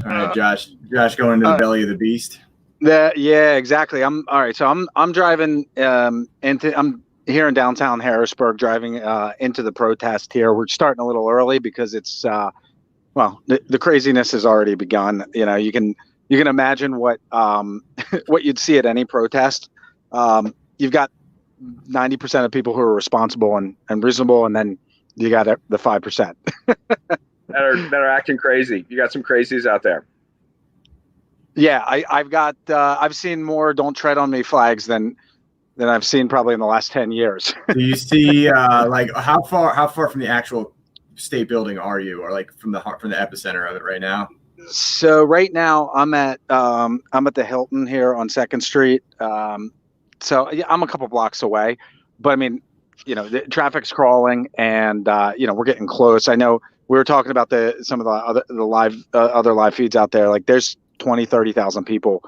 All right, Josh. Josh going into the belly of the beast. Yeah, exactly. I'm all right. So I'm driving I'm here in downtown Harrisburg, driving into the protest here. We're starting a little early because it's well, the craziness has already begun. You know, you can imagine what what you'd see at any protest. You've got 90% of people who are responsible and reasonable, and then you got the 5% that are acting crazy. You got some crazies out there. Yeah, I've seen more "Don't Tread on Me" flags than I've seen probably in the last 10 years. Do you see like how far from the actual state building are you, or like from the epicenter of it right now? So right now I'm at the Hilton here on 2nd Street. So yeah, I'm a couple blocks away, but I mean, you know, the traffic's crawling, and you know, we're getting close. I know we were talking about some of the other live feeds out there. Like there's 20,000-30,000 people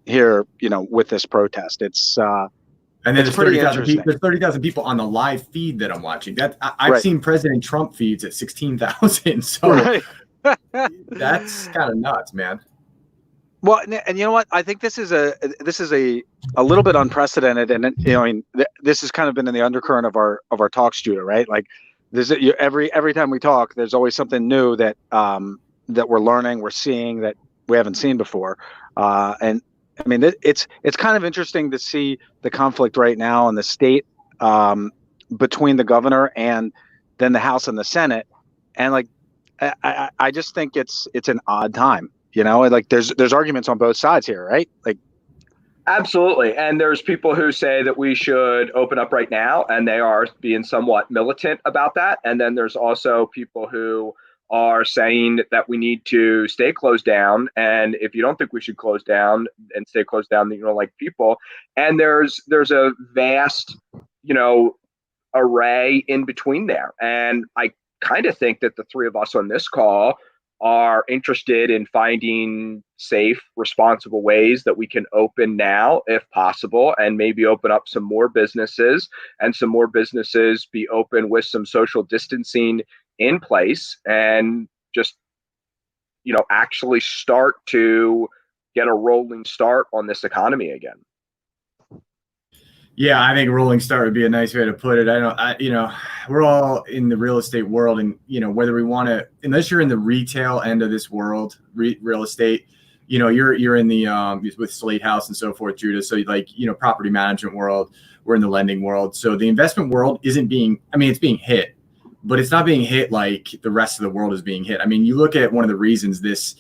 here, you know, with this protest. It's and then there's 30,000 people. There's 30,000 people on the live feed that I'm watching. That I've seen President Trump feeds at 16,000. So that's kind of nuts, man. Well, and you know what? I think this is a little bit unprecedented, and you know, I mean, this has kind of been in the undercurrent of our talks, Judah, right? Like every time we talk, there's always something new that that we're learning, we're seeing that we haven't seen before, and I mean, it's kind of interesting to see the conflict right now in the state between the governor and then the House and the Senate, and like I just think it's an odd time, you know. Like there's arguments on both sides here, right? Like absolutely, and there's people who say that we should open up right now, and they are being somewhat militant about that, and then there's also people who are saying that we need to stay closed down. And if you don't think we should close down and stay closed down, then you don't like people. And there's a vast, you know, array in between there. And I kind of think that the three of us on this call are interested in finding safe, responsible ways that we can open now, if possible, and maybe open up some more businesses, and some more businesses be open with some social distancing in place, and just, you know, actually start to get a rolling start on this economy again. Yeah, I think rolling start would be a nice way to put it. You know, we're all in the real estate world, and you know, whether we want to, unless you're in the retail end of this world, real estate, you know, you're in the with Slate House and so forth, Judah. So like, you know, property management world, we're in the lending world. So the investment world isn't being, I mean, it's being hit, but it's not being hit like the rest of the world is being hit. I mean, you look at one of the reasons this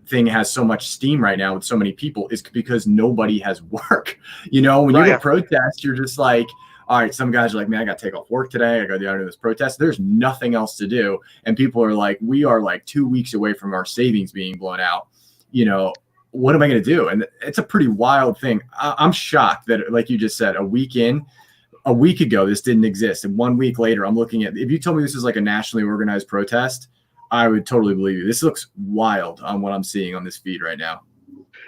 thing has so much steam right now with so many people is because nobody has work. You know, when you go protest, you're just like, all right, some guys are like, man, I got to take off work today. I got to go to this protest. There's nothing else to do. And people are like, we are like 2 weeks away from our savings being blown out. You know, what am I going to do? And it's a pretty wild thing. I'm shocked that, like you just said, a week ago, this didn't exist. And 1 week later, I'm looking at, if you told me this is like a nationally organized protest, I would totally believe you. This looks wild on what I'm seeing on this feed right now.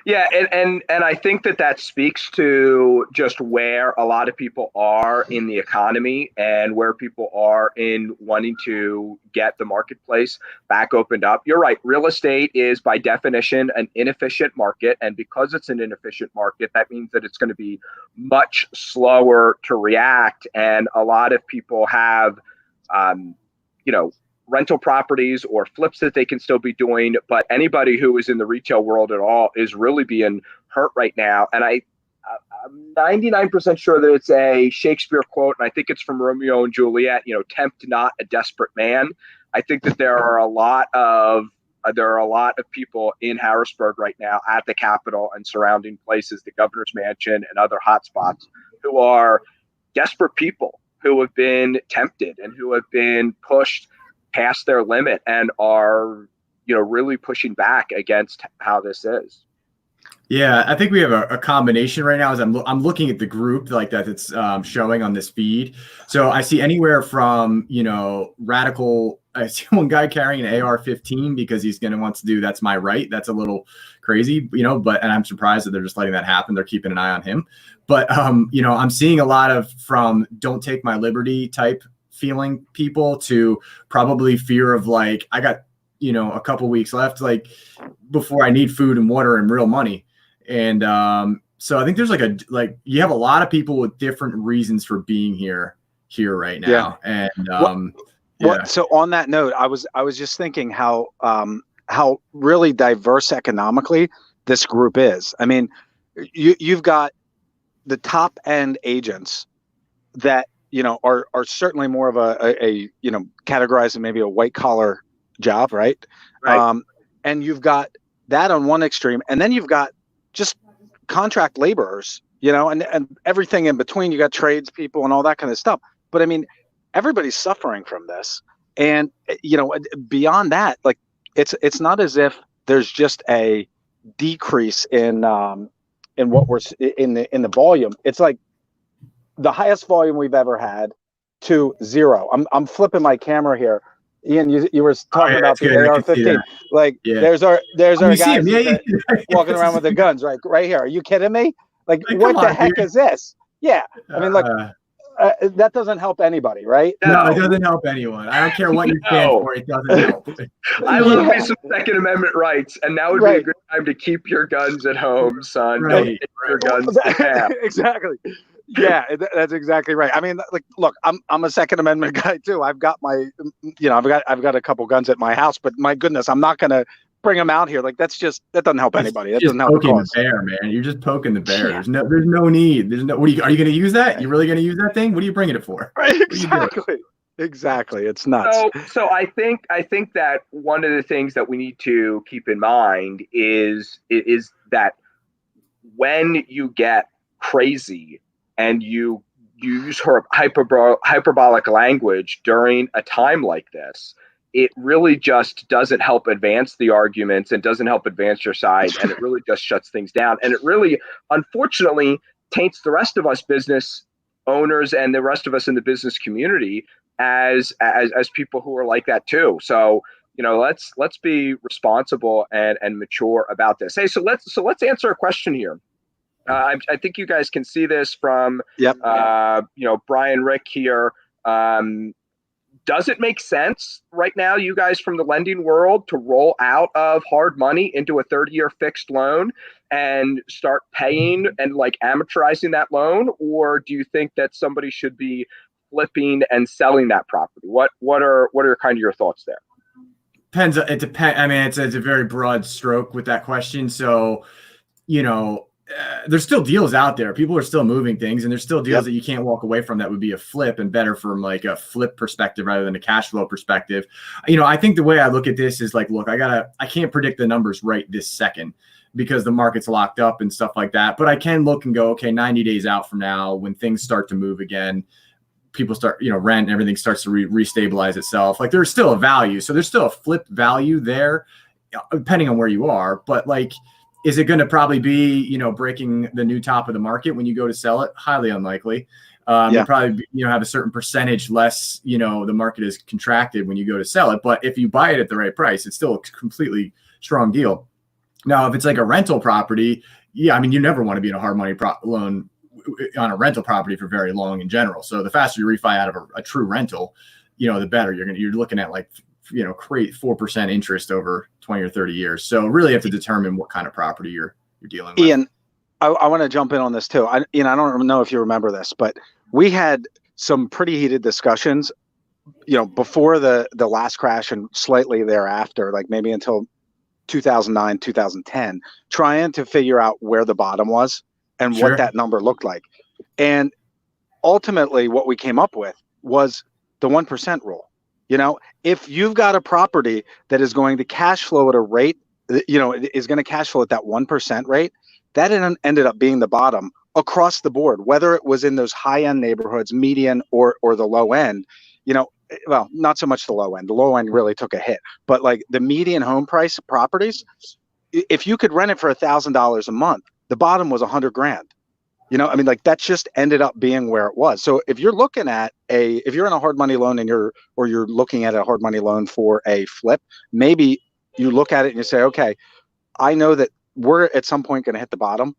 Yeah, and I think that speaks to just where a lot of people are in the economy, and where people are in wanting to get the marketplace back opened up. You're right. Real estate is by definition an inefficient market. And because it's an inefficient market, that means that it's going to be much slower to react. And a lot of people have, you know, rental properties or flips that they can still be doing, but anybody who is in the retail world at all is really being hurt right now. And I'm 99% sure that it's a Shakespeare quote, and I think it's from Romeo and Juliet, you know, tempt not a desperate man. I think that there are a lot of people in Harrisburg right now at the Capitol and surrounding places, the governor's mansion and other hotspots, who are desperate people who have been tempted and who have been pushed past their limit and are, you know, really pushing back against how this is. Yeah, I think we have a combination right now. As I'm looking at the group like that it's showing on this feed. So I see anywhere from, you know, radical. I see one guy carrying an AR-15 because he's going to want to do that's my right. That's a little crazy, you know. And I'm surprised that they're just letting that happen. They're keeping an eye on him. But you know, I'm seeing a lot of from don't take my liberty type feeling people to probably fear of like, I got a couple weeks left, like before I need food and water and real money. And so I think there's you have a lot of people with different reasons for being here right now. Yeah. And so on that note, I was just thinking how really diverse economically this group is. I mean, you've got the top end agents that are certainly more of a categorized in maybe a white collar job, right? And you've got that on one extreme, and then you've got just contract laborers, and everything in between. You got tradespeople and all that kind of stuff. But I mean, everybody's suffering from this, and beyond that, like it's not as if there's just a decrease in what we're in the volume. It's like the highest volume we've ever had to zero. I'm flipping my camera here. Ian, you were talking about the AR-15. Like, there's our guys walking around with their guns, right here. Are you kidding me? Like what the heck is this? Yeah, I mean, that doesn't help anybody, right? No, it doesn't help anyone. I don't care what you stand for. It doesn't help. I love me some Second Amendment rights, and now would be a good time to keep your guns at home, son. Don't take your guns to camp. Exactly. Yeah, that's exactly right. I mean, like, look, I'm a Second Amendment guy too. I've got my, I've got a couple guns at my house, but my goodness, I'm not gonna bring them out here. Like that doesn't help anybody. That doesn't help the cause. The bear, man. You're just poking the bear. Yeah. There's no need. Are you going to use that? You really going to use that thing? What are you bringing it for? Right, exactly. It's nuts. So I think that one of the things that we need to keep in mind is that when you get crazy and you use hyperbolic language during a time like this, it really just doesn't help advance the arguments and doesn't help advance your side. And it really just shuts things down. And it really, unfortunately, taints the rest of us business owners and the rest of us in the business community as people who are like that too. So, let's be responsible and mature about this. Hey, so let's answer a question here. I think you guys can see this from, Brian Rick here. Does it make sense right now, you guys from the lending world, to roll out of hard money into a 30-year fixed loan and start paying and like amortizing that loan? Or do you think that somebody should be flipping and selling that property? What are kind of your thoughts there? Depends. It depends. I mean, it's a very broad stroke with that question. So, there's still deals out there. People are still moving things, and there's still deals that you can't walk away from that would be a flip and better from like a flip perspective rather than a cash flow perspective. I think the way I look at this is like, look, I can't predict the numbers right this second because the market's locked up and stuff like that. But I can look and go, okay, 90 days out from now, when things start to move again, people start, rent and everything starts to restabilize itself. Like there's still a value. So there's still a flip value there, depending on where you are. But like, is it going to probably be, breaking the new top of the market when you go to sell it? Highly unlikely. You probably, have a certain percentage less, the market is contracted when you go to sell it. But if you buy it at the right price, it's still a completely strong deal. Now, if it's like a rental property, I mean, you never want to be in a hard money loan on a rental property for very long in general. So the faster you refi out of a true rental, the better. You're looking at like, create 4% interest over 20 or 30 years. So really have to determine what kind of property you're dealing with. Ian, I want to jump in on this too. I don't know if you remember this, but we had some pretty heated discussions, before the last crash and slightly thereafter, like maybe until 2009, 2010, trying to figure out where the bottom was and what that number looked like. And ultimately what we came up with was the 1% rule. If you've got a property that is going to cash flow at a rate, is going to cash flow at that 1% rate, that ended up being the bottom across the board, whether it was in those high-end neighborhoods, median or the low end, well, not so much the low end. The low end really took a hit, but like the median home price properties, if you could rent it for $1,000 a month, the bottom was $100,000. I mean, like that just ended up being where it was. So if you're looking at if you're in a hard money loan and you're looking at a hard money loan for a flip, maybe you look at it and you say, okay, I know that we're at some point going to hit the bottom.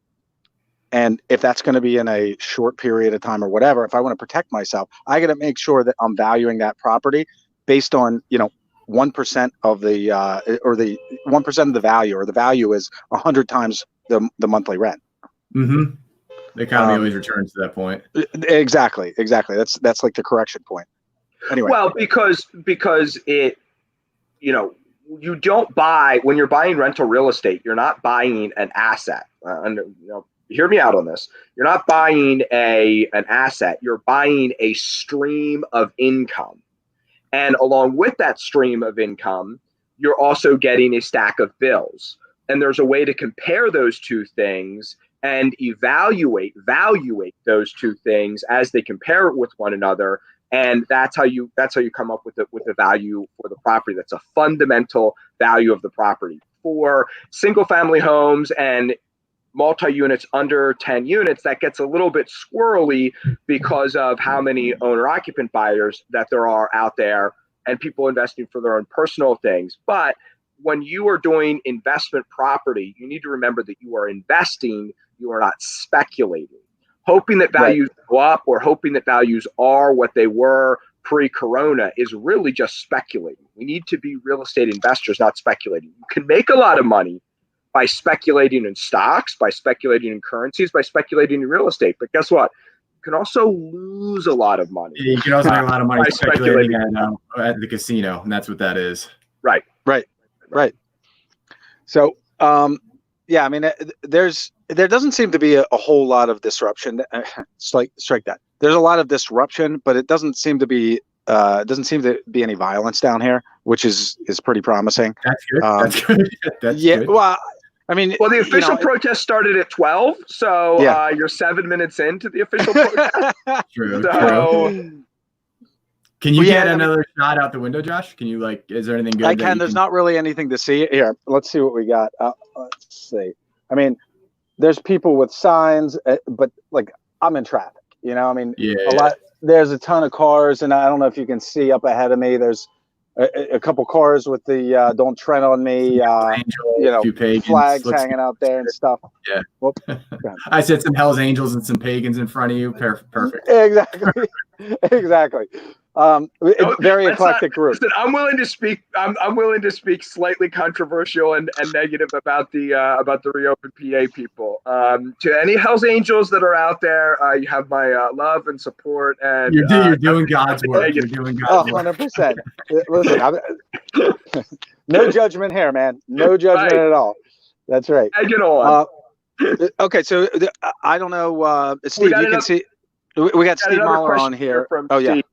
And if that's going to be in a short period of time or whatever, if I want to protect myself, I got to make sure that I'm valuing that property based on, 1% of the or the 1% of the value, or the value is 100 times the monthly rent. Mm-hmm. The economy always returns to that point. Exactly. That's like the correction point. Anyway. Well, because it, you don't buy, when you're buying rental real estate, you're not buying an asset. And hear me out on this. You're not buying an asset. You're buying a stream of income. And along with that stream of income, you're also getting a stack of bills. And there's a way to compare those two things and evaluate those two things as they compare with one another. And that's how you come up with the value for the property. That's a fundamental value of the property. For single family homes and multi-units under 10 units, that gets a little bit squirrely because of how many owner-occupant buyers that there are out there and people investing for their own personal things. But when you are doing investment property, you need to remember that you are investing, you are not speculating. Hoping that values go up or hoping that values are what they were pre-corona is really just speculating. We need to be real estate investors, not speculating. You can make a lot of money by speculating in stocks, by speculating in currencies, by speculating in real estate. But guess what? You can also lose a lot of money. You can also make a lot of money speculating at the casino, and that's what that is. Right. So, yeah, I mean, there doesn't seem to be a whole lot of disruption. Strike that. There's a lot of disruption, but it doesn't seem to be any violence down here, which is pretty promising. That's good. That's good. That's good. Well, I mean, the official protest started at 12, so you're 7 minutes into the official protest. True. So, can you get another shot out the window, Josh? Can you is there anything good? I can. There's not really anything to see here. Let's see what we got. Let's see. I mean, there's people with signs, but like I'm in traffic. I mean, a lot. There's a ton of cars, and I don't know if you can see up ahead of me. There's a couple cars with the "Don't Tread on Me," flags hanging out there and stuff. Yeah. Whoop. I said some Hell's Angels and some pagans in front of you. Perfect. Exactly. Very eclectic group. Listen, I'm willing to speak. I'm willing to speak slightly controversial and negative about the ReOpen PA people. To any Hell's Angels that are out there, you have my love and support. And you're doing God's work. You're doing God's work. 100%. Listen, no judgment here, man. No judgment at all. That's right. Okay, so I don't know, Steve. You can see we got Steve Mahler on here. Steve,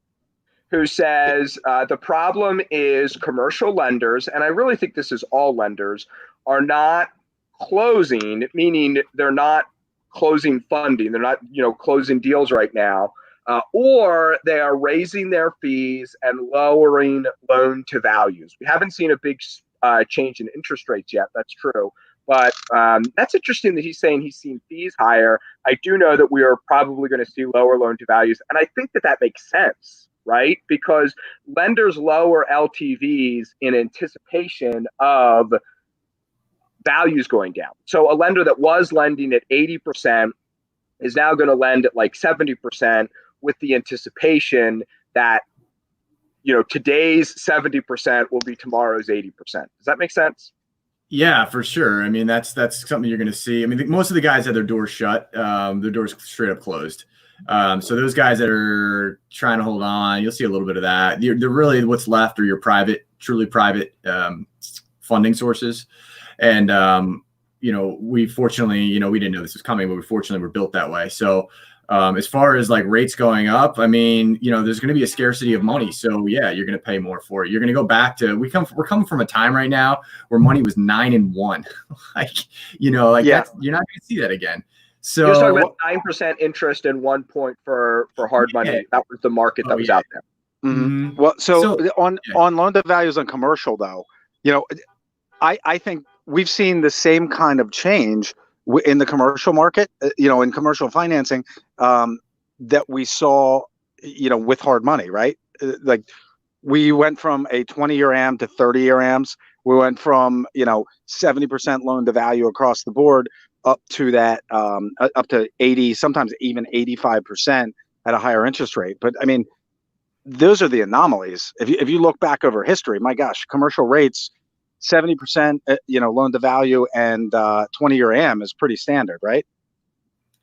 who says the problem is commercial lenders, and I really think this is all lenders, are not closing, meaning they're not closing funding. They're not, closing deals right now, or they are raising their fees and lowering loan to values. We haven't seen a big change in interest rates yet. That's true. But that's interesting that he's saying he's seen fees higher. I do know that we are probably going to see lower loan to values. And I think that makes sense, right? Because lenders lower LTVs in anticipation of values going down. So a lender that was lending at 80% is now going to lend at like 70% with the anticipation that, today's 70% will be tomorrow's 80%. Does that make sense? Yeah, for sure. I mean, that's something you're going to see. I mean, most of the guys have their doors shut, their doors straight up closed. So those guys that are trying to hold on, you'll see a little bit of that. They're really what's left are your truly private funding sources. And, we fortunately, we didn't know this was coming, but we fortunately were built that way. So as far as like rates going up, I mean, there's going to be a scarcity of money. So yeah, you're going to pay more for it. You're going to go back to, we're coming from a time right now where money was 9 and 1. That's, you're not going to see that again. So you're talking about 9% interest and 1 point for hard money. Yeah. That was the market that was out there. Mm-hmm. Well, so on loan to values on commercial though, I think we've seen the same kind of change in the commercial market, in commercial financing, that we saw, with hard money, right? Like we went from a 20-year AM to 30-year AMs. We went from, 70% loan to value across the board up to that, up to 80, sometimes even 85% at a higher interest rate. But I mean, those are the anomalies. If you look back over history, my gosh, commercial rates, 70%, loan to value and 20-year AM is pretty standard, right?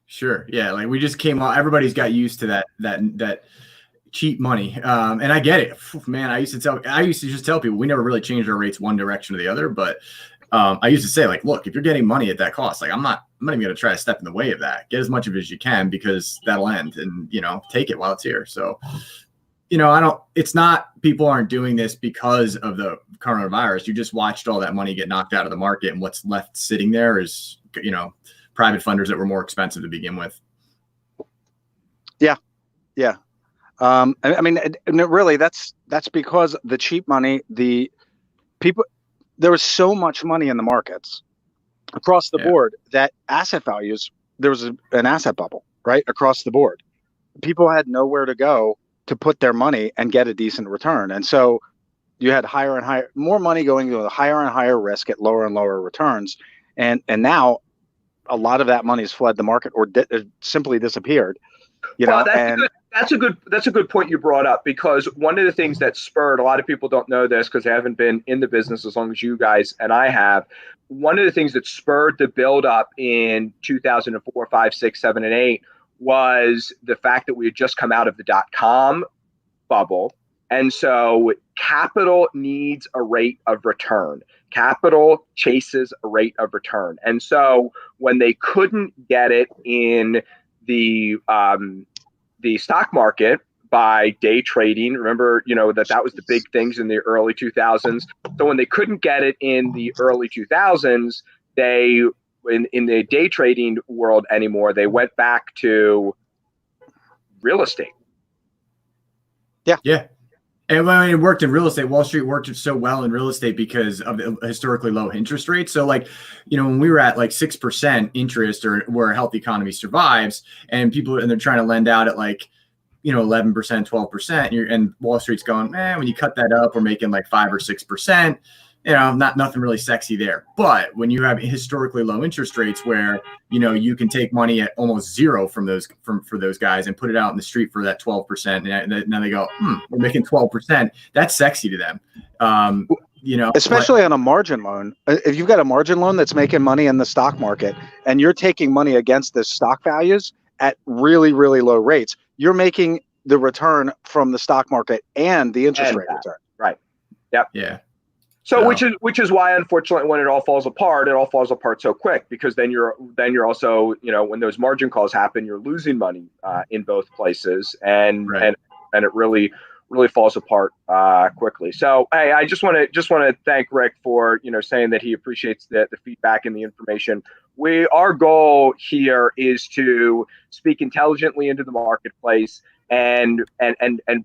Sure. Yeah. Like we just came on, everybody's got used to that cheap money. And I get it, man. I used to just tell people we never really changed our rates one direction or the other, but I used to say, like, look, if you're getting money at that cost, like I'm not even going to try to step in the way of that. Get as much of it as you can, because that'll end, and, take it while it's here. So, it's not, people aren't doing this because of the coronavirus. You just watched all that money get knocked out of the market, and what's left sitting there is, private funders that were more expensive to begin with. Yeah. Yeah. I mean, really, that's because the cheap money, the people, there was so much money in the markets across the board that asset values, there was an asset bubble, right? Across the board. People had nowhere to go to put their money and get a decent return. And so you had higher and higher, more money going to a higher and higher risk at lower and lower returns. And now a lot of that money has fled the market or simply disappeared. That's a good point you brought up, because one of the things that spurred, a lot of people don't know this because they haven't been in the business as long as you guys and I have. One of the things that spurred the build up in 2004, 5, 6, 7, and 8 was the fact that we had just come out of the .com bubble. And so capital needs a rate of return. Capital chases a rate of return. And so when they couldn't get it in the stock market by day trading, remember, that was the big things in the early 2000s. So when they couldn't get it in the early 2000s, they, in the day trading world anymore, they went back to real estate. Yeah. Yeah. And when it worked in real estate, Wall Street worked so well in real estate because of the historically low interest rates. So when we were at 6% interest, or where a healthy economy survives, and they're trying to lend out at 11%, 12%, and Wall Street's going, man, when you cut that up, we're making 5 or 6%, nothing really sexy there. But when you have historically low interest rates where, you can take money at almost zero for those guys and put it out in the street for that 12%. And now they go, we're making 12%. That's sexy to them. Especially on a margin loan. If you've got a margin loan that's making money in the stock market and you're taking money against the stock values at really, really low rates, you're making the return from the stock market and the interest rate return. Right. Yep. Yeah. So which is why, unfortunately, when it all falls apart so quick, because then you're also, when those margin calls happen, you're losing money in both places, and it really falls apart quickly. So hey, I just want to thank Rick for saying that he appreciates the feedback and the information. Our goal here is to speak intelligently into the marketplace and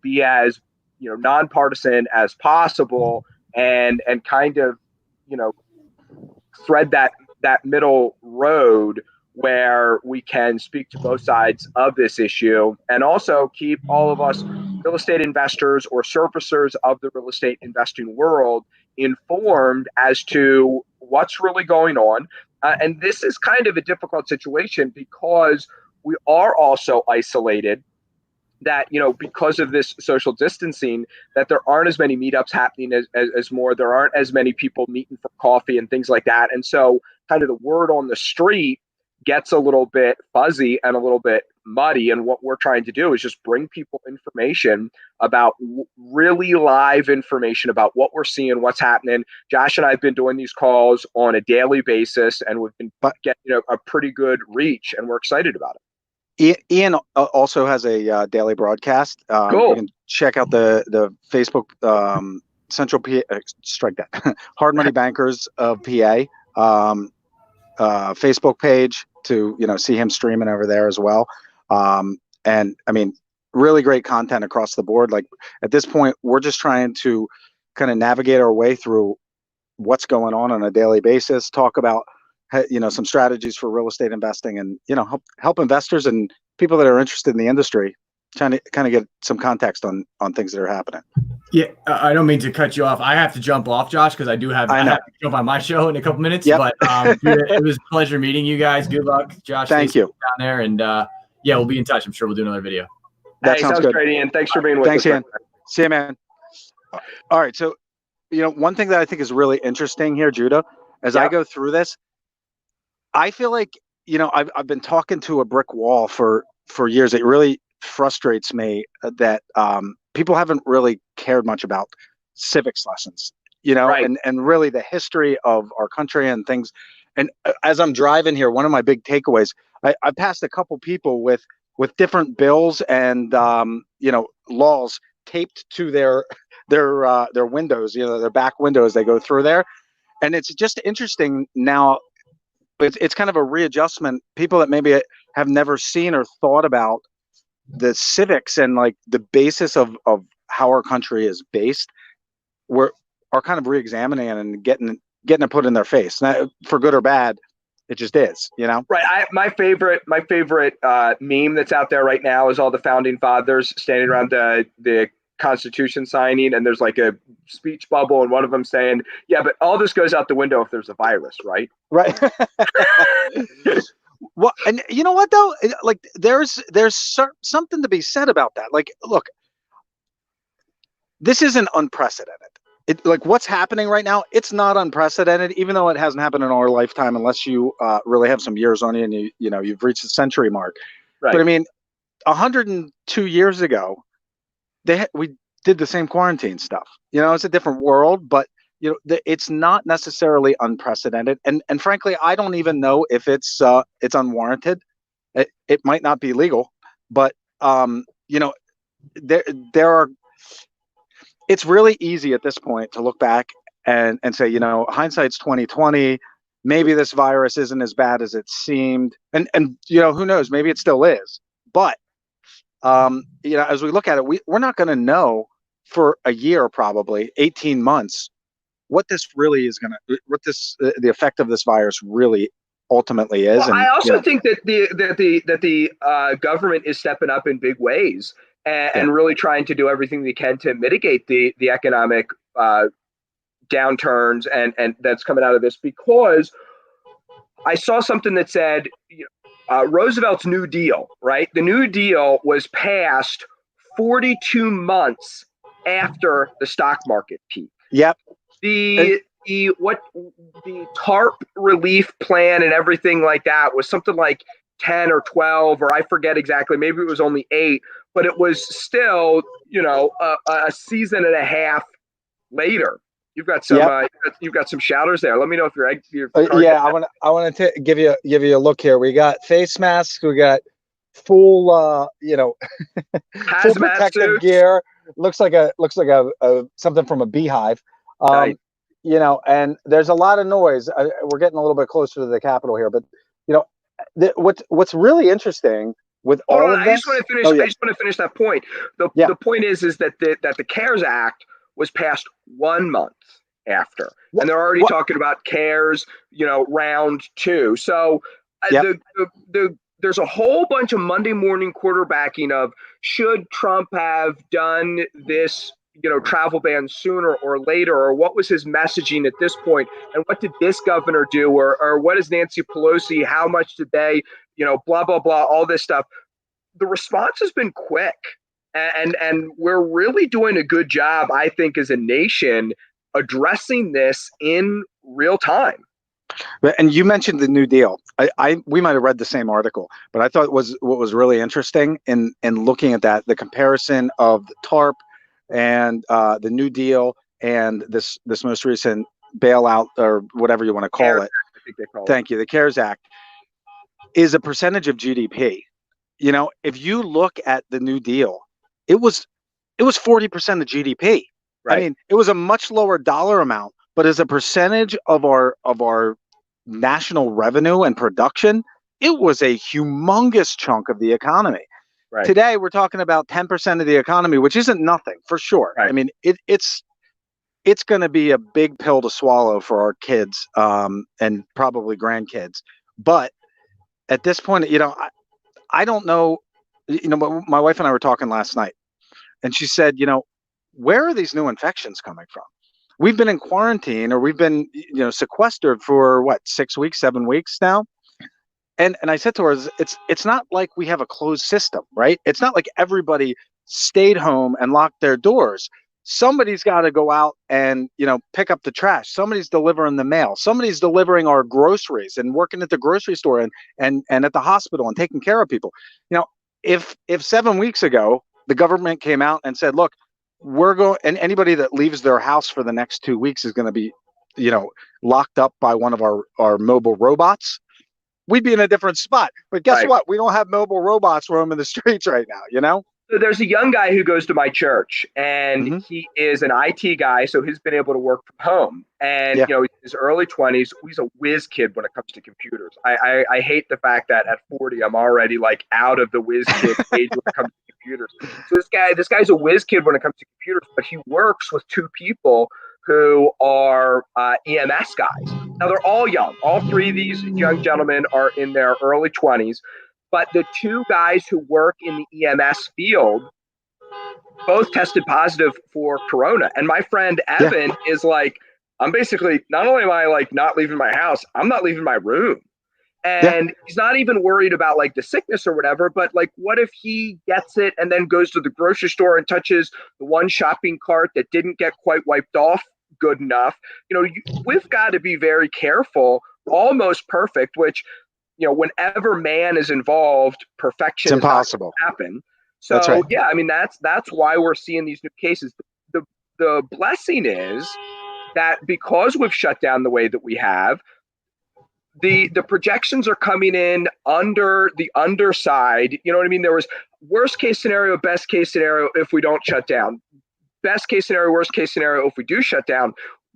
be as nonpartisan as possible. And kind of, thread that middle road where we can speak to both sides of this issue, and also keep all of us real estate investors or surfacers of the real estate investing world informed as to what's really going on. And this is kind of a difficult situation because we are also isolated. That, because of this social distancing, that there aren't as many meetups happening as more. There aren't as many people meeting for coffee and things like that. And so kind of the word on the street gets a little bit fuzzy and a little bit muddy. And what we're trying to do is just bring people information about really live information about what we're seeing, what's happening. Josh and I have been doing these calls on a daily basis, and we've been getting a pretty good reach, and we're excited about it. Ian also has a daily broadcast. Cool. You can check out the Facebook Central PA, strike that, Hard Money Bankers of PA Facebook page to see him streaming over there as well. And I mean, really great content across the board. Like at this point, we're just trying to kind of navigate our way through what's going on a daily basis, talk about some strategies for real estate investing, and help investors and people that are interested in the industry trying to kind of get some context on things that are happening. Yeah, I don't mean to cut you off. I have to jump off, Josh, because I have to jump on my show in a couple minutes. Yep. But it was a pleasure meeting you guys. Good luck, Josh. Thank you down there, and we'll be in touch. I'm sure we'll do another video. That Hey, sounds sounds good. great, Ian. Thanks for being with Thanks, us. Ian. See you, man. All right. So, one thing that I think is really interesting here, Judah, as I go through this, I feel like, I've been talking to a brick wall for years. It really frustrates me that people haven't really cared much about civics lessons, Right. and really the history of our country and things. And as I'm driving here, one of my big takeaways, I passed a couple people with different bills and laws taped to their windows, their back windows. They go through there, and it's just interesting now. It's kind of a readjustment. People that maybe have never seen or thought about the civics and like the basis of how our country is based, are kind of re-examining it and getting it put in their face. Now, for good or bad, it just is, Right. My favorite meme that's out there right now is all the founding fathers standing around the Constitution signing, and there's like a speech bubble, and one of them saying, "Yeah, but all this goes out the window if there's a virus, right?" Right. Well, and you know what though? Like, there's something to be said about that. Like, look, this isn't unprecedented. Like what's happening right now, it's not unprecedented, even though it hasn't happened in our lifetime, unless you really have some years on you and you've reached the century mark. Right. But I mean, 102 years ago, we did the same quarantine stuff. It's a different world, but it's not necessarily unprecedented. And frankly, I don't even know if it's unwarranted. It might not be legal, but there are. It's really easy at this point to look back and say, hindsight's 2020. Maybe this virus isn't as bad as it seemed, and who knows? Maybe it still is. But as we look at it, we're not going to know for a year, probably 18 months, what this really is the effect of this virus really ultimately is. Well, and I also think that the government is stepping up in big ways and really trying to do everything they can to mitigate the economic downturns and that's coming out of this, because I saw something that said Roosevelt's New Deal, right? The New Deal was passed 42 months after the stock market peak. Yep. The TARP relief plan and everything like that was something like 10 or 12, or I forget exactly. Maybe it was only 8, but it was still, a season and a half later. You've got some you've got some shouters there. Let me know if you're I want to give you a look here. We got face masks. We got full full protective suits. gear. Looks like a something from a beehive. Right. And there's a lot of noise. We're getting a little bit closer to the Capitol here, but what's really interesting with all of this. I just want to finish that point. The point is that the CARES Act was passed 1 month after, and they're already talking about CARES, round 2. So there's a whole bunch of Monday morning quarterbacking of should Trump have done this, travel ban sooner or later, or what was his messaging at this point, and what did this governor do, or what is Nancy Pelosi, how much did they, blah, blah, blah, all this stuff. The response has been quick, and we're really doing a good job, I think, as a nation addressing this in real time. And you mentioned the New Deal. We might have read the same article, but I thought what was really interesting in looking at that, the comparison of the TARP and the New Deal and this most recent bailout, or whatever you want to call it. I think they call it. Thank you. The CARES Act is a percentage of GDP. If you look at the New Deal, it was 40% of GDP. Right. I mean, it was a much lower dollar amount, but as a percentage of our national revenue and production, it was a humongous chunk of the economy. Right. Today, we're talking about 10% of the economy, which isn't nothing, for sure. Right. I mean, it's going to be a big pill to swallow for our kids and probably grandkids. But at this point, I don't know. My wife and I were talking last night, and she said, where are these new infections coming from? We've been in quarantine, or we've been, sequestered for 6 weeks, 7 weeks now. And I said to her, it's not like we have a closed system, right? It's not like everybody stayed home and locked their doors. Somebody's got to go out and, pick up the trash. Somebody's delivering the mail. Somebody's delivering our groceries and working at the grocery store and at the hospital and taking care of people. If 7 weeks ago the government came out and said, look, we're going, and anybody that leaves their house for the next 2 weeks is going to be, locked up by one of our mobile robots, we'd be in a different spot. But guess Right. what? We don't have mobile robots roaming the streets right now, So there's a young guy who goes to my church, and Mhm. he is an IT guy, so he's been able to work from home. And Yeah. in his early 20s, he's a whiz kid when it comes to computers. I hate the fact that at 40, I'm already like out of the whiz kid age when it comes to computers. So this guy's a whiz kid when it comes to computers, but he works with two people who are EMS guys. Now they're all young. All three of these young gentlemen are in their early 20s. But the two guys who work in the EMS field both tested positive for corona. And my friend Evan is like, I'm basically, not only am I like not leaving my house, I'm not leaving my room. And he's not even worried about like the sickness or whatever, but like, what if he gets it and then goes to the grocery store and touches the one shopping cart that didn't get quite wiped off good enough? We've got to be very careful, almost perfect, which whenever man is involved, perfection It's is impossible. not going to happen. So That's right. yeah, I mean that's why we're seeing these new cases. The blessing is that because we've shut down the way that we have, the projections are coming in under the underside. You know what I mean? There was worst case scenario, best case scenario if we don't shut down. Best case scenario, worst case scenario if we do shut down.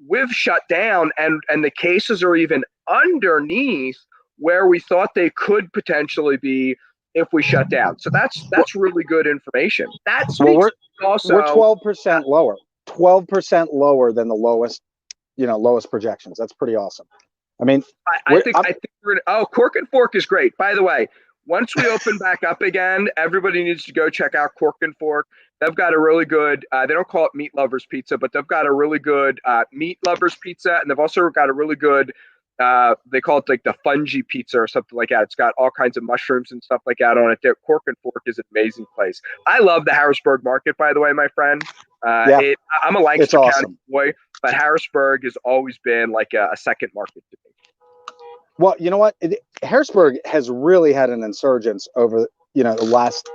We've shut down, and the cases are even underneath where we thought they could potentially be if we shut down. So that's really good information. That speaks we're 12% lower. 12% lower than the lowest projections. That's pretty awesome. I mean, I think we're gonna. Oh, Cork and Fork is great. By the way, once we open back up again, everybody needs to go check out Cork and Fork. They've got a really good. They don't call it Meat Lovers Pizza, but they've got a really good Meat Lovers Pizza, and they've also got a really good. They call it like the fungi pizza or something like that. It's got all kinds of mushrooms and stuff like that on it. There, Cork and Fork is an amazing place. I love the Harrisburg market, by the way, my friend. I'm a Lancaster County boy, but Harrisburg has always been like a second market to me. Well, you know what? Harrisburg has really had an insurgence over the last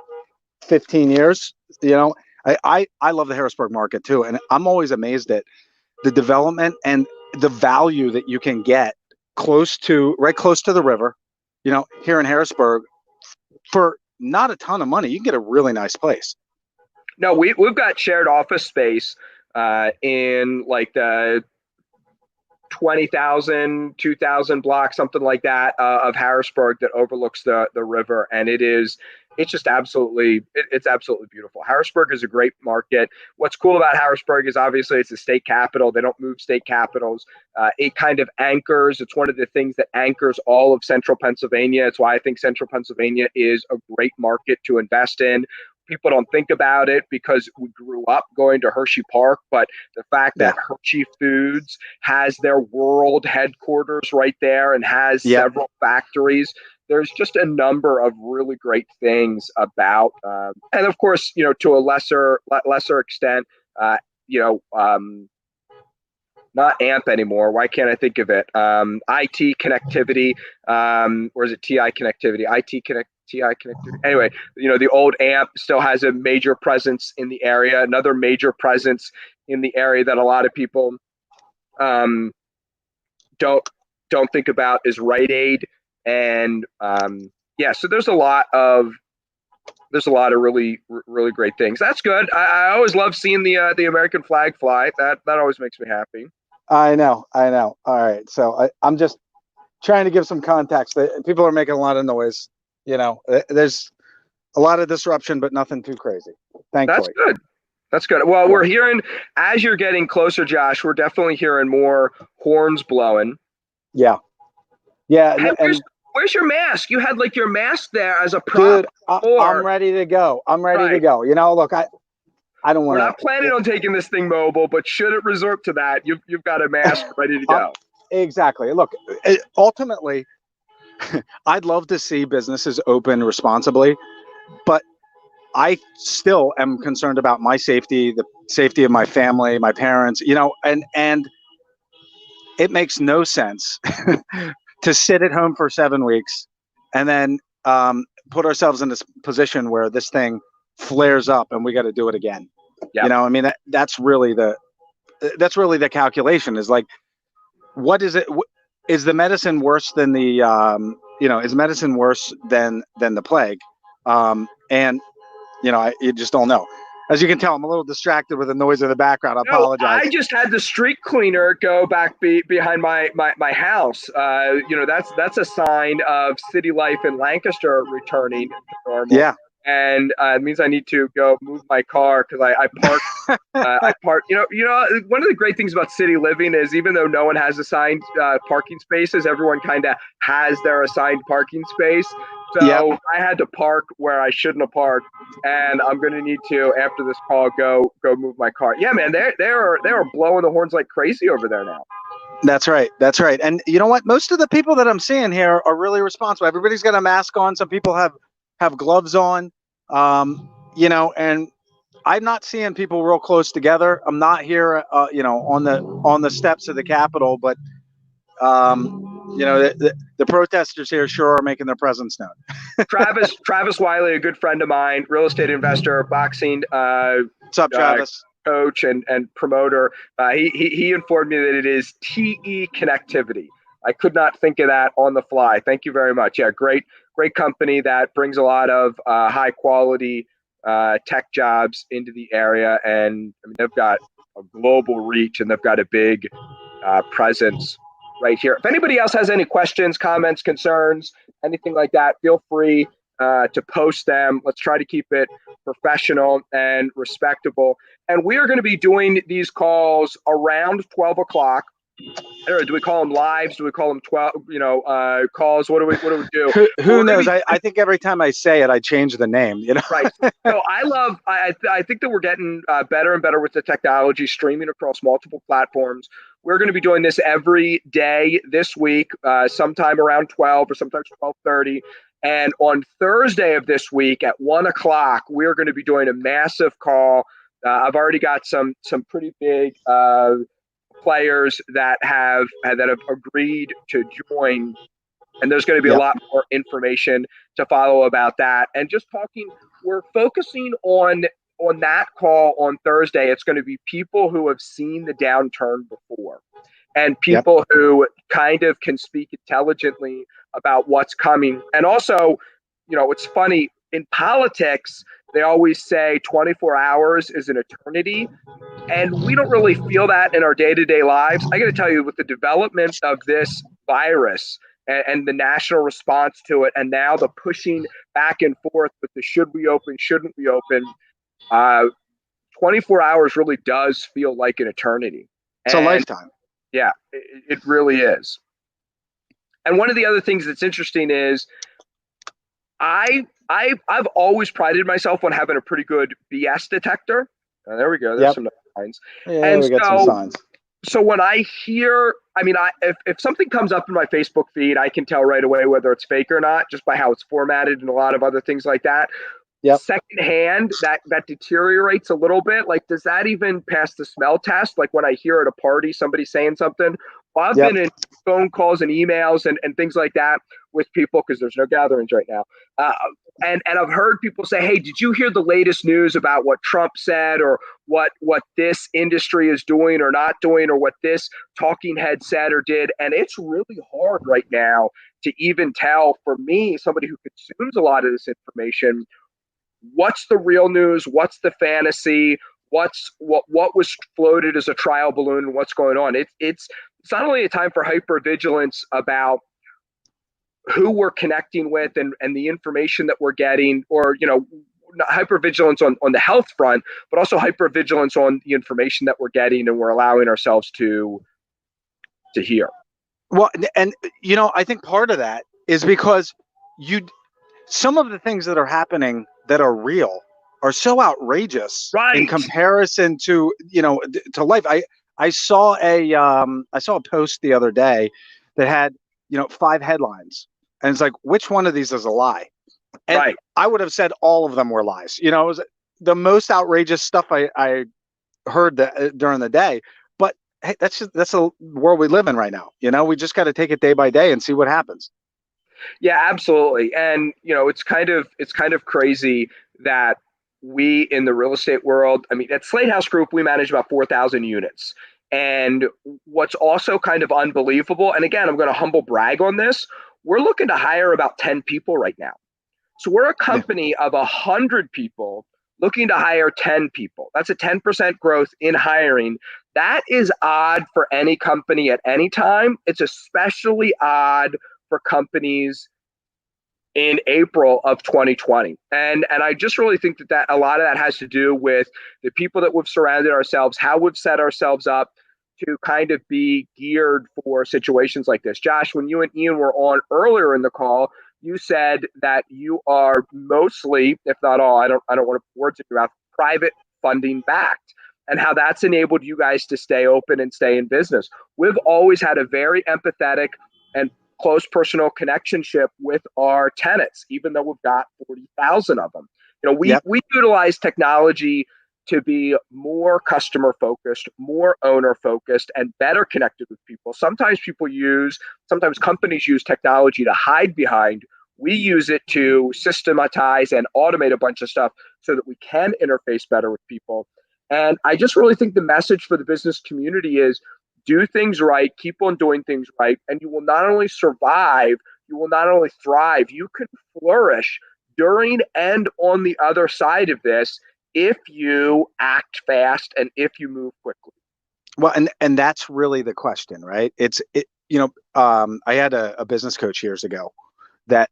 15 years. I love the Harrisburg market too, and I'm always amazed at the development and the value that you can get close to the river, here in Harrisburg for not a ton of money. You can get a really nice place. No, we've got shared office space in like the 20,000, 2,000 blocks, something like that, of Harrisburg that overlooks the river, and it's absolutely beautiful. Harrisburg is a great market. What's cool about Harrisburg is obviously it's a state capital. They don't move state capitals. It kind of anchors. It's one of the things that anchors all of central Pennsylvania. It's why I think central Pennsylvania is a great market to invest in. People don't think about it because we grew up going to Hershey Park, but the fact that Hershey Foods has their world headquarters right there and has several factories, there's just a number of really great things about, and of course, to a lesser extent, not AMP anymore. Why can't I think of it? IT connectivity, or is it TI connectivity? TI connectivity. Anyway, the old AMP still has a major presence in the area. Another major presence in the area that a lot of people don't think about is Rite Aid, and so there's a lot of really great things. That's good. I always love seeing the American flag fly. That always makes me happy. I know. All right, so I'm just trying to give some context. People are making a lot of noise. There's a lot of disruption, but nothing too crazy. Thankfully. That's good. Well, we're hearing, as you're getting closer, Josh, we're definitely hearing more horns blowing. Yeah. Hey, where's your mask? You had like your mask there as a prop. Dude, I'm ready to go. To go. Look, I don't want to. We're not planning on taking this thing mobile, but should it resort to that, you've got a mask ready to go. Exactly. Look, ultimately, I'd love to see businesses open responsibly, but I still am concerned about my safety, the safety of my family, my parents, and it makes no sense to sit at home for 7 weeks and then put ourselves in this position where this thing flares up and we got to do it again. Yep. I mean, that's really the calculation, is like, what is it? Is the medicine worse than the, is medicine worse than the plague? And, you just don't know. As you can tell, I'm a little distracted with the noise in the background. I apologize. I just had the street cleaner go back behind my house. That's a sign of city life in Lancaster returning to normal. Yeah. And it means I need to go move my car because I park. I park. One of the great things about city living is, even though no one has assigned parking spaces, everyone kind of has their assigned parking space. So I had to park where I shouldn't have parked, and I'm going to need to, after this call, go move my car. Yeah, man, they are blowing the horns like crazy over there now. That's right. And you know what? Most of the people that I'm seeing here are really responsible. Everybody's got a mask on. Some people have gloves on. And I'm not seeing people real close together. I'm not here, on the steps of the Capitol, but the protesters here sure are making their presence known. Travis Wiley, a good friend of mine, real estate investor, boxing what's up, Travis? Coach and promoter. He informed me that it is TE Connectivity. I could not think of that on the fly. Thank you very much. Yeah, great company that brings a lot of high quality tech jobs into the area, and I mean, they've got a global reach and they've got a big presence right here. If anybody else has any questions, comments, concerns, anything like that, feel free to post them. Let's try to keep it professional and respectable. And we are going to be doing these calls around 12 o'clock. Do we call them lives? Do we call them 12? Calls. What do we do? Who knows? I think every time I say it, I change the name. Right. So I think that we're getting better and better with the technology, streaming across multiple platforms. We're going to be doing this every day this week, sometime around 12 or sometimes 12:30. And on Thursday of this week at 1 o'clock, we're going to be doing a massive call. I've already got some pretty big players that have agreed to join, and there's going to be a lot more information to follow about that. And just talking, we're focusing on that call on Thursday. It's going to be people who have seen the downturn before, and people who kind of can speak intelligently about what's coming. And also, it's funny, in politics, they always say 24 hours is an eternity. And we don't really feel that in our day-to-day lives. I got to tell you, with the development of this virus and the national response to it, and now the pushing back and forth with the should we open, shouldn't we open, 24 hours really does feel like an eternity. It's a lifetime. Yeah, it really is. And one of the other things that's interesting is I've always prided myself on having a pretty good BS detector. There we go. There's some signs. Yeah, and we got some signs. So when I hear, if something comes up in my Facebook feed, I can tell right away whether it's fake or not, just by how it's formatted and a lot of other things like that. Secondhand, that deteriorates a little bit. Like, does that even pass the smell test? Like when I hear at a party somebody saying something, well, I've been in phone calls and emails and things like that with people, because there's no gatherings right now. And I've heard people say, hey, did you hear the latest news about what Trump said, or what this industry is doing or not doing, or what this talking head said or did? And it's really hard right now to even tell, for me, somebody who consumes a lot of this information, what's the real news, what's the fantasy, what was floated as a trial balloon, and what's going on. It's not only a time for hypervigilance about who we're connecting with and the information that we're getting, or hypervigilance on the health front, but also hypervigilance on the information that we're getting and we're allowing ourselves to hear. Well, and I think part of that is because some of the things that are happening that are real are so outrageous in comparison to to life. I saw a post the other day that had 5 headlines, And it's like, which one of these is a lie? And Right. I would have said all of them were lies. You know, it was the most outrageous stuff I heard during the day. But hey, that's a world we live in right now. You know, we just got to take it day by day and see what happens. Yeah, absolutely. And it's kind of crazy that we in the real estate world, I mean, at Slate House Group, we manage about 4,000 units. And what's also kind of unbelievable, and again, I'm going to humble brag on this, we're looking to hire about 10 people right now. So we're a company of 100 people looking to hire 10 people. That's a 10% growth in hiring. That is odd for any company at any time. It's especially odd for companies in April of 2020. And I just really think that a lot of that has to do with the people that we've surrounded ourselves, how we've set ourselves up to kind of be geared for situations like this. Josh, when you and Ian were on earlier in the call, you said that you are mostly, if not all, I don't want to put words in your mouth, private funding backed, and how that's enabled you guys to stay open and stay in business. We've always had a very empathetic and close personal connectionship with our tenants, even though we've got 40,000 of them. We utilize technology to be more customer focused, more owner focused, and better connected with people. Sometimes companies use technology to hide behind. We use it to systematize and automate a bunch of stuff so that we can interface better with people. And I just really think the message for the business community is do things right, keep on doing things right, and you will not only survive, you will not only thrive, you can flourish during and on the other side of this if you act fast and if you move quickly. Well, and that's really the question, right? I had a business coach years ago that,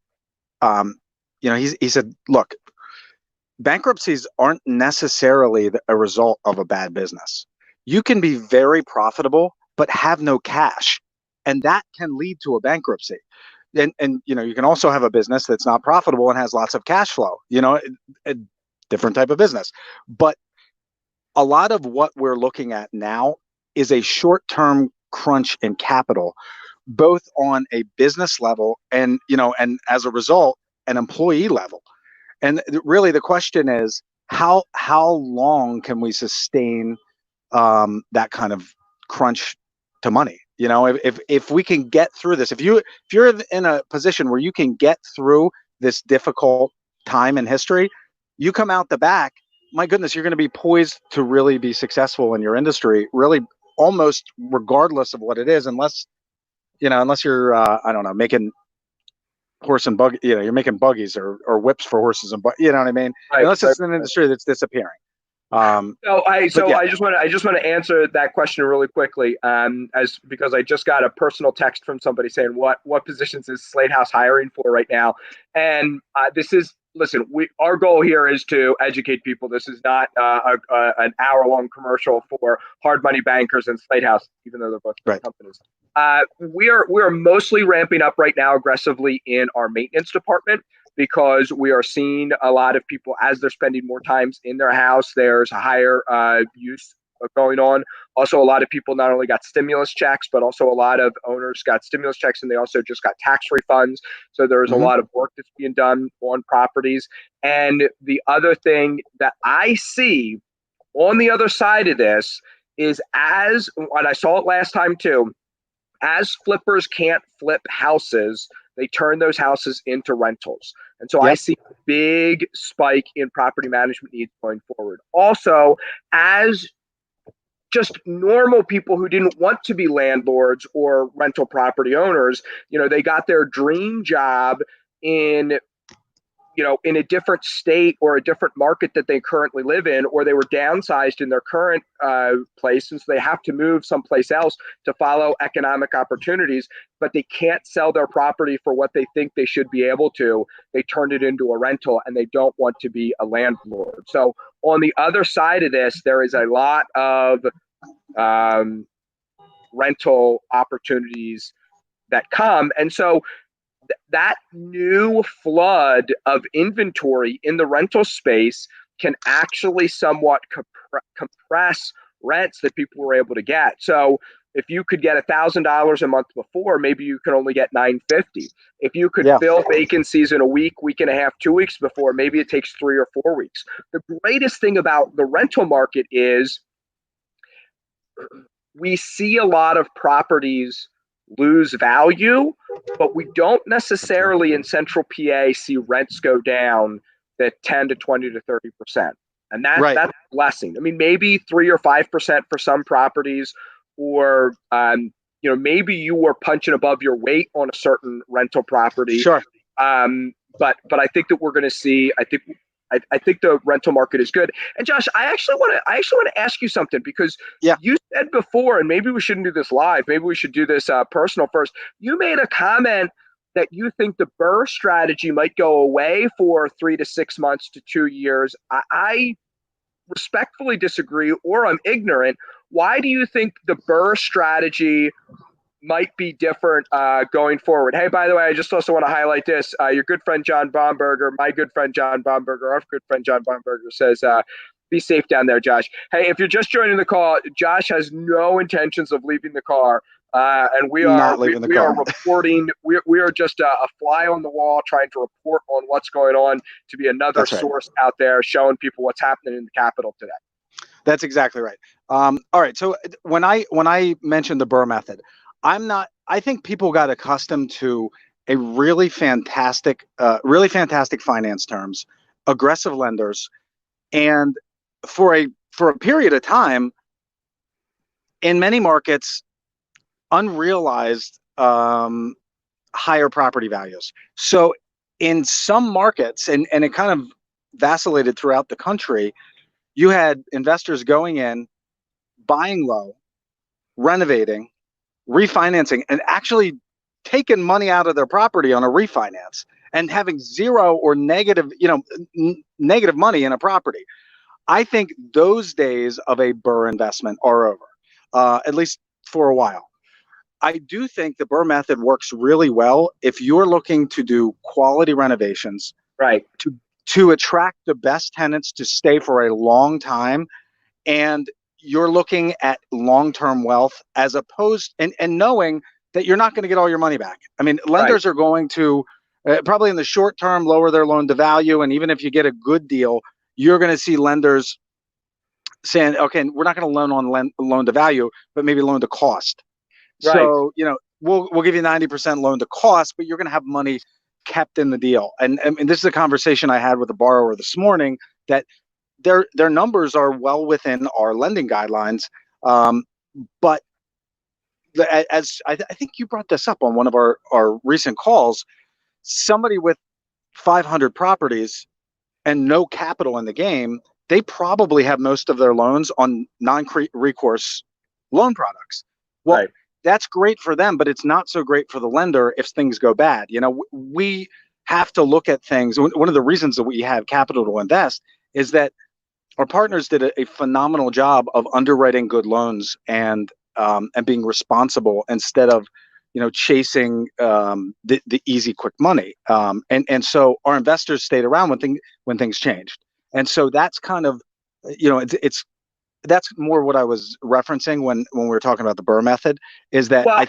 he said, look, bankruptcies aren't necessarily a result of a bad business. You can be very profitable, but have no cash, and that can lead to a bankruptcy. And you can also have a business that's not profitable and has lots of cash flow. A different type of business. But a lot of what we're looking at now is a short-term crunch in capital, both on a business level and as a result, an employee level. And really, the question is how long can we sustain that kind of crunch to money? If we can get through this, if you're in a position where you can get through this difficult time in history, you come out the back, my goodness, you're going to be poised to really be successful in your industry, really almost regardless of what it is, unless you're, I don't know, making horse and buggy, you're making buggies or whips for horses and you know what I mean? Right, unless it's an industry that's disappearing. I just want to answer that question really quickly, because I just got a personal text from somebody saying what positions is Slate House hiring for right now, and listen, our goal here is to educate people. This is not an hour-long commercial for hard money bankers and Slate House, even though they're both right. companies. We are mostly ramping up right now aggressively in our maintenance department, because we are seeing a lot of people, as they're spending more times in their house, there's a higher use going on. Also, a lot of people not only got stimulus checks, but also a lot of owners got stimulus checks, and they also just got tax refunds. So there's a lot of work that's being done on properties. And the other thing that I see on the other side of this is, and I saw it last time too, as flippers can't flip houses, they turn those houses into rentals. And so I see a big spike in property management needs going forward. Also, as just normal people who didn't want to be landlords or rental property owners, they got their dream job in a different state or a different market that they currently live in, or they were downsized in their current place, and so they have to move someplace else to follow economic opportunities, but they can't sell their property for what they think they should be able to. They turned it into a rental, and they don't want to be a landlord. So on the other side of this, there is a lot of rental opportunities that come. And so that new flood of inventory in the rental space can actually somewhat compress rents that people were able to get. So If you could get $1,000 a month before, maybe you can only get $950. If you could fill vacancies in a week, week and a half, 2 weeks before, maybe it takes 3 or 4 weeks. The greatest thing about the rental market is we see a lot of properties lose value, but we don't necessarily in central PA see rents go down that 10 to 20 to 30%. And that's a blessing. I mean, maybe 3 or 5% for some properties, or maybe you were punching above your weight on a certain rental property. Sure. But I think that we're going to see. I think the rental market is good. And Josh, I actually want to ask you something, because you said before, and maybe we shouldn't do this live. Maybe we should do this personal first. You made a comment that you think the Bur strategy might go away for 3 to 6 months to 2 years. I respectfully disagree, or I'm ignorant. Why do you think the Bur strategy might be different going forward? Hey, by the way, I just also want to highlight this. Your good friend John Baumberger, my good friend John Baumberger, our good friend John Baumberger says, be safe down there, Josh. Hey, if you're just joining the call, Josh has no intentions of leaving the car. And we are reporting. We are just a fly on the wall trying to report on what's going on, to be another source out there showing people what's happening in the Capitol today. That's exactly right. All right. So when I mentioned the Bur method, I think people got accustomed to a really fantastic finance terms, aggressive lenders, and for a period of time, in many markets, unrealized higher property values. So in some markets, and it kind of vacillated throughout the country, you had investors going in, buying low, renovating, refinancing, and actually taking money out of their property on a refinance and having zero or negative, negative money in a property. I think those days of a Bur investment are over, at least for a while. I do think the Bur method works really well if you're looking to do quality renovations, right? To attract the best tenants to stay for a long time, and you're looking at long-term wealth, as opposed and knowing that you're not going to get all your money back. I mean, lenders are going to probably in the short term lower their loan to value, and even if you get a good deal, you're going to see lenders saying, okay, we're not going to loan on loan to value, but maybe loan to cost. Right. So, we'll give you 90% loan to cost, but you're going to have money kept in the deal. And this is a conversation I had with a borrower this morning, that their numbers are well within our lending guidelines. But as I think you brought this up on one of our recent calls, somebody with 500 properties and no capital in the game, they probably have most of their loans on non-recourse loan products. Well, that's great for them, but it's not so great for the lender if things go bad. We have to look at things. One of the reasons that we have capital to invest is that our partners did a phenomenal job of underwriting good loans and being responsible instead of chasing the easy, quick money. And so our investors stayed around when things changed. And so that's kind of that's more what I was referencing when we were talking about the Bur method, is that let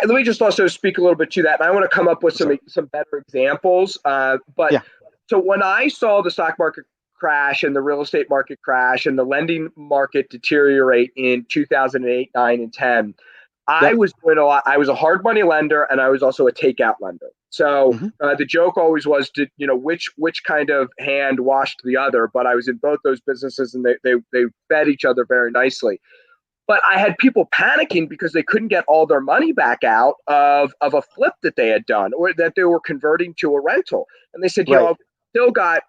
me just also speak a little bit to that. And I want to come up with some better examples. So when I saw the stock market crash and the real estate market crash and the lending market deteriorate in 2008, 9, and 10, I was doing a lot. I was a hard money lender, and I was also a takeout lender. So the joke always was, which kind of hand washed the other? But I was in both those businesses, and they fed each other very nicely. But I had people panicking because they couldn't get all their money back out of a flip that they had done, or that they were converting to a rental. And they said, I've still got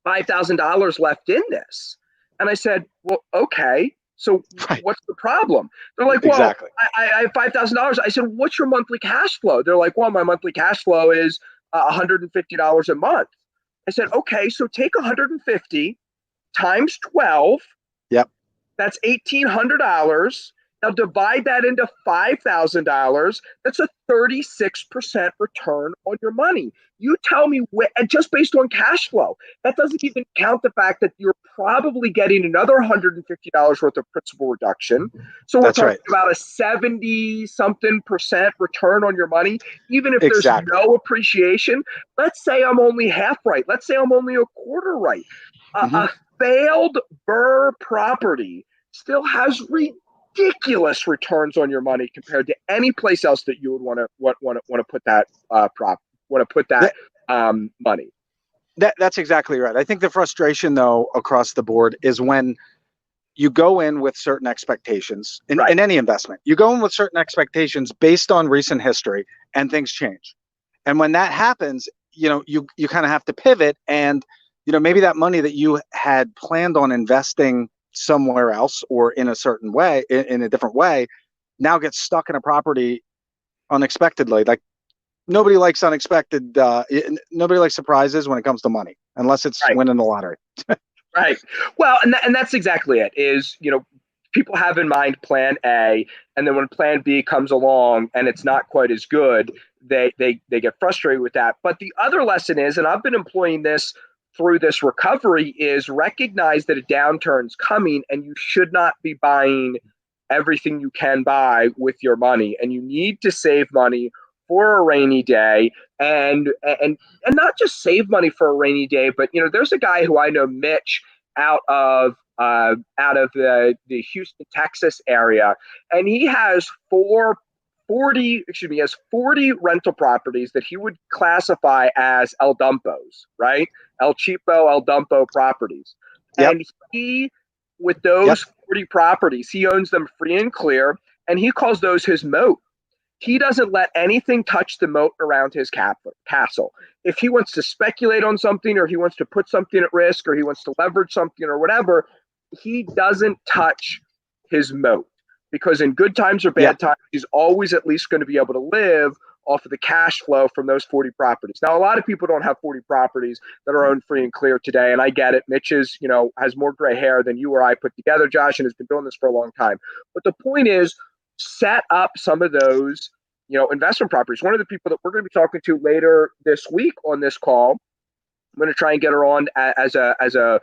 $5,000 left in this. And I said, well, okay. So what's the problem? They're like, well, I have $5,000. I said, what's your monthly cash flow? They're like, well, my monthly cash flow is $150 a month. I said, okay, so take 150 times 12. Yep. That's $1,800. Now divide that into $5,000. That's a 36% return on your money. You tell me, and just based on cash flow, that doesn't even count the fact that you're probably getting another $150 worth of principal reduction. So we're That's talking right. about a 70-something% return on your money, even if there's Exactly. no appreciation. Let's say I'm only half right. Let's say I'm only a quarter right. A failed Bur property still has ridiculous returns on your money compared to any place else that you would want to put that money. That's exactly right. I think the frustration, though, across the board is when you go in with certain expectations in any investment. You go in with certain expectations based on recent history, and things change. And when that happens, you kind of have to pivot, and maybe that money that you had planned on investing somewhere else or in a certain way, in a different way, now gets stuck in a property unexpectedly. Like nobody likes unexpected. Nobody likes surprises when it comes to money, unless it's winning the lottery. Right. Well, and that's exactly it. Is people have in mind plan A, and then when plan B comes along and it's not quite as good, they get frustrated with that. But the other lesson is, and I've been employing this through this recovery, is recognize that a downturn's coming, and you should not be buying everything you can buy with your money, and you need to save money for a rainy day, and not just save money for a rainy day, but there's a guy who I know, Mitch, out of the Houston, Texas area, and he has 40 rental properties that he would classify as El Dumpos, right? El Cheapo, El Dumpo properties. Yep. And he, with those 40 properties, he owns them free and clear, and he calls those his moat. He doesn't let anything touch the moat around his castle. If he wants to speculate on something, or he wants to put something at risk, or he wants to leverage something or whatever, he doesn't touch his moat, because in good times or bad times, he's always at least going to be able to live off of the cash flow from those 40 properties. Now, a lot of people don't have 40 properties that are owned free and clear today, and I get it. Mitch is, has more gray hair than you or I put together, Josh, and has been doing this for a long time. But the point is, set up some of those, investment properties. One of the people that we're going to be talking to later this week on this call, I'm going to try and get her on as a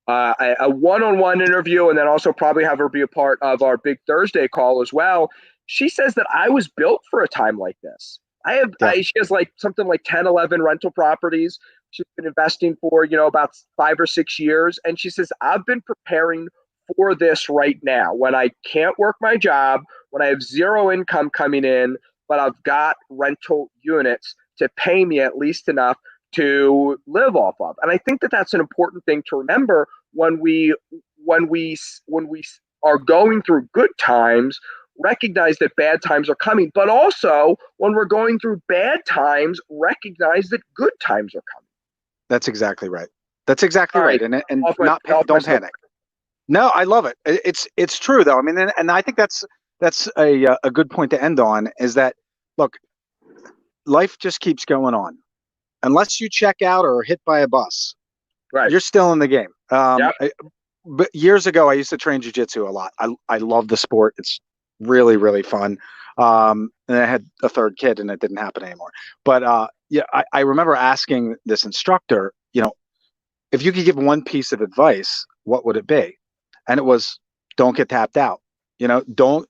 one-on-one interview, and then also probably have her be a part of our big Thursday call as well. She says that I was built for a time like this. She has like something like 10, 11 rental properties. She's been investing for, about 5 or 6 years. And she says, I've been preparing for this right now, when I can't work my job, when I have zero income coming in, but I've got rental units to pay me at least enough to live off of. And I think that that's an important thing to remember when we are going through good times. Recognize that bad times are coming, but also when we're going through bad times, recognize that good times are coming. That's exactly right. That's exactly right. And don't panic. No, I love it. It's true though. I mean, and I think that's a good point to end on, is that, look, life just keeps going on. Unless you check out or are hit by a bus, you're still in the game. But years ago, I used to train jiu-jitsu a lot. I love the sport. It's really, really fun. And I had a third kid, and it didn't happen anymore. But I remember asking this instructor, if you could give one piece of advice, what would it be? And it was, don't get tapped out. Don't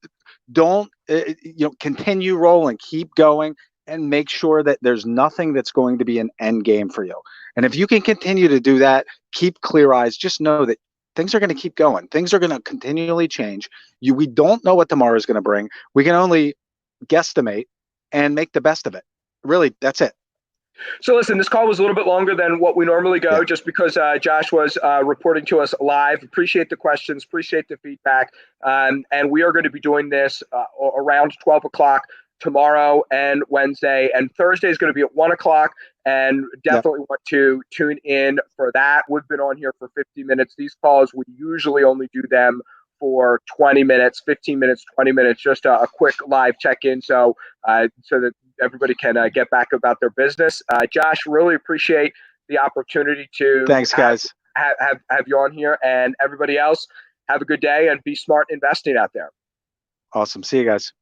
continue rolling, keep going, and make sure that there's nothing that's going to be an end game for you. And if you can continue to do that, keep clear eyes, just know that things are going to keep going. Things are going to continually change. We don't know what tomorrow is going to bring. We can only guesstimate and make the best of it. Really, that's it. So listen, this call was a little bit longer than what we normally go, just because Josh was reporting to us live. Appreciate the questions, appreciate the feedback. And we are going to be doing this around 12 o'clock tomorrow and Wednesday, and Thursday is going to be at 1 o'clock, and definitely want to tune in for that. We've been on here for 50 minutes. These calls, we usually only do them for 20 minutes, 15 minutes, 20 minutes, just a quick live check-in, so that everybody can get back about their business. Josh, really appreciate the opportunity to guys. Have you on here, and everybody else, have a good day and be smart investing out there. Awesome. See you guys.